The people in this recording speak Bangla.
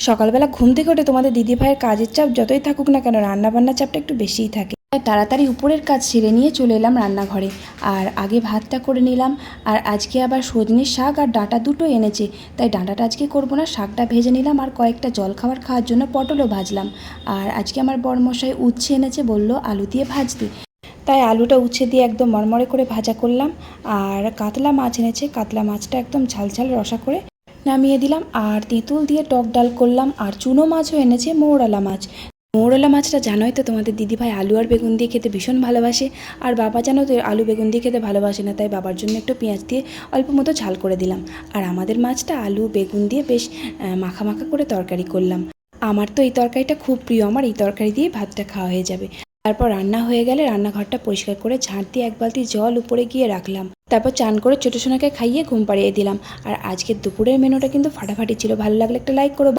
সকালবেলা ঘুম থেকে উঠে তোমাদের দিদিভাইয়ের কাজের চাপ যতই থাকুক না কেন, রান্নাবান্নার চাপটা একটু বেশিই থাকে। তাই তাড়াতাড়ি উপরের কাজ সেরে নিয়ে চলে এলাম রান্নাঘরে। আর আগে ভাতটা করে নিলাম। আর আজকে আবার সজনের শাক আর ডাঁটা দুটো এনেছে, তাই ডাঁটাটা আজকে করবো না, শাকটা ভেজে নিলাম। আর কয়েকটা জলখাবার খাওয়ার জন্য পটলও ভাজলাম। আর আজকে আমার বরমশাই উচ্ছে এনেছে, বললো আলু দিয়ে ভাজতে, তাই আলুটা উচ্ছে দিয়ে একদম মরমরে করে ভাজা করলাম। আর কাতলা মাছ এনেছে, কাতলা মাছটা একদম ঝালঝাল রসা করে নামিয়ে দিলাম। আর তেঁতুল দিয়ে টক ডাল করলাম। আর চুনো মাছও এনেছে, মৌরলা মাছ। মৌরলা মাছটা জানোই তো, তোমাদের দিদিভাই আলু আর বেগুন দিয়ে খেতে ভীষণ ভালোবাসে। আর বাবা জানো তো আলু বেগুন দিয়ে খেতে ভালোবাসে না, তাই বাবার জন্য একটু পেঁয়াজ দিয়ে অল্প মতো ঝাল করে দিলাম। আর আমাদের মাছটা আলু বেগুন দিয়ে বেশ মাখা মাখা করে তরকারি করলাম। আমার তো এই তরকারিটা খুব প্রিয়, আমার এই তরকারি দিয়ে ভাতটা খাওয়া হয়ে যাবে। তারপর রান্না হয়ে গেলে রান্নাঘরটা পরিষ্কার করে ঝাঁট দিয়ে এক বালতি জল উপরে গিয়ে রাখলাম। তারপর চান করে ছোটো সোনাকে খাইয়ে ঘুম পাড়িয়ে দিলাম। আর আজকের দুপুরের মেনুটা কিন্তু ফাটাফাটি ছিল। ভালো লাগলে একটা লাইক করো।